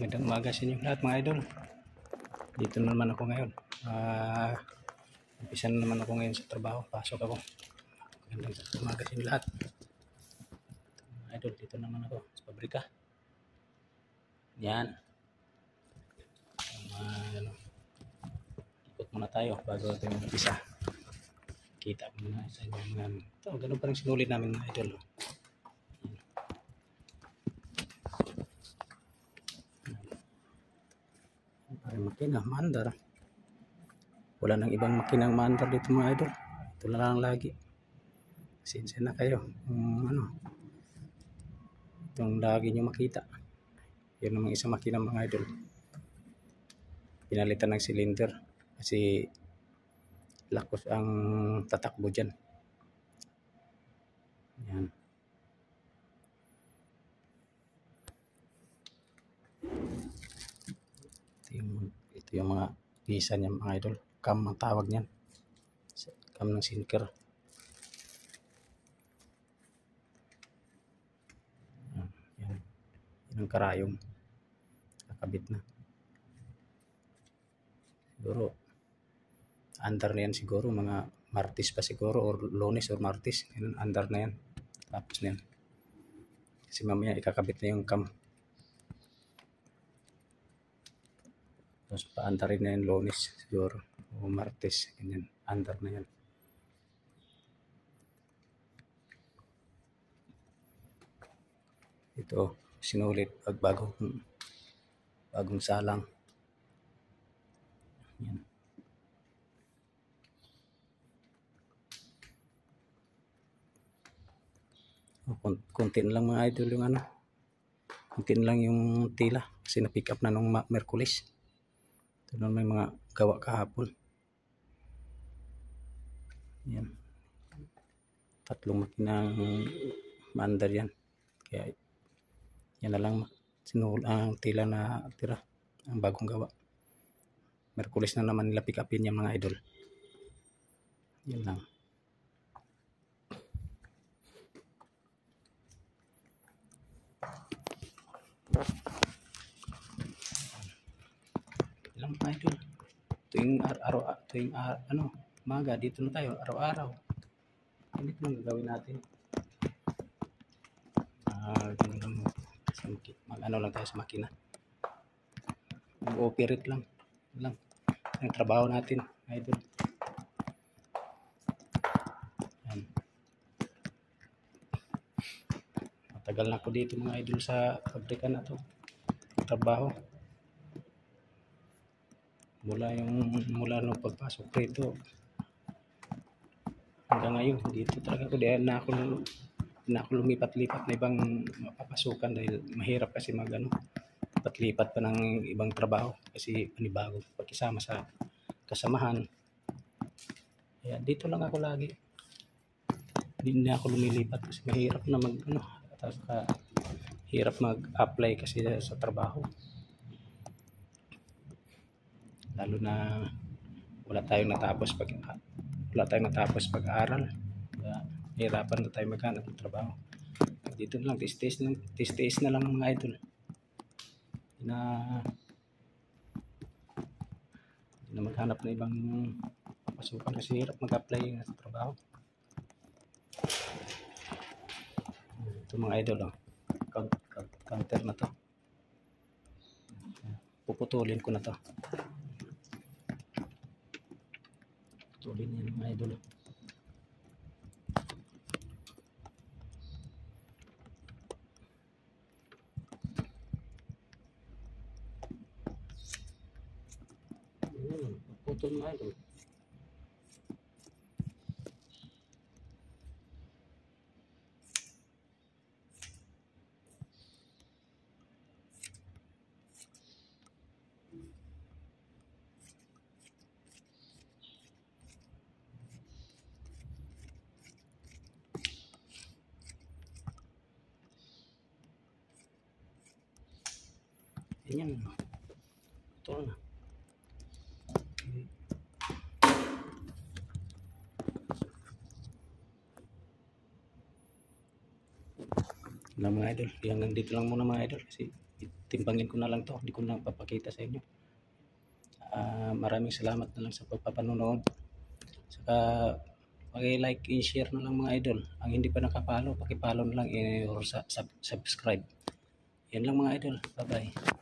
Magandang umaga sa inyo lahat mga idol. Dito na naman ako ngayon. Umpisa na naman ako ngayon sa trabaho. Pasok ako. Magandang umaga sa inyo lahat. Mga idol, dito naman ako sa pabrika. Yan. Ikot muna tayo bago tayo umpisa. Kita ko muna sa inyo mga ito. Ganun pa rin sinulit namin mga idol. Makina, maandar. Wala nang ibang makinang maandar dito mga idol. Ito na lang lagi. Sinsya na kayo. Itong lagi nyo makita. Yun namang isang makina mga idol. Pinalitan ng cylinder. Kasi lakos ang tatakbo dyan. Yan. Ito yung mga pisa niya mga idol. Cam ang tawag niyan. Cam ng sinker. Yan. Yan ang karayom. Nakabit na. Siguro under na yan siguro. Mga Martes pa siguro. Or Lunes or Martes. Yan, under na yan. Tapos na yan. Kasi mamaya ikakabit na yung cam. Tapos paanda rin na yung Lunes siguro o Martes, ganyan, under na yan. Ito, sinulit pag bagong salang. Yan. Konti lang mga idol yung konti lang yung tila kasi na-pick up na nung Merkulis. Ito na may mga gawa kahapon. Yan. 3 makinang maandar yan. Kaya yan na lang ang tila na tira. Ang bagong gawa. Merkulis na naman nila pick upin yung mga idol. Yan lang. Lang mga idol. Tuwing umaga dito na tayo araw-araw. Hindi ko lang gagawin natin. Lang tayo sa makina. Mag-operate lang. Ang trabaho natin, idol. Yan. Matagal na ako dito mga idol sa pabrika na to. Trabaho. Mula nung pagpasok dito hanggang ngayon dito talaga ako, di na ako lumipat-lipat na ibang mapapasukan dahil mahirap kasi lipat pa ng ibang trabaho kasi panibago pagkisama sa kasamahan. Kaya dito lang ako lagi, hindi na ako lumilipat kasi mahirap na hirap mag-apply kasi sa trabaho. Lalo na wala tayong natapos pag-aaral. Hirapan na tayo maghanap ng trabaho. Dito na lang, tis-tis na lang mga idol. Na maghanap na ibang papasukan kasi hirap mag-apply sa trabaho. Ito mga idol, counter na to. Puputulin ko na to. Putulin yan mga idol. Putol mga idol. Yan. Putol na. na mga idol. Hanggang dito lang muna mga idol kasi timbangin ko na lang to, hindi ko na papakita sa inyo. Maraming salamat na lang sa pagpapanonood. Saka paki-like and share na lang mga idol. Ang hindi pa nakapalo, paki-follow na lang or subscribe. Yan lang mga idol. Bye-bye.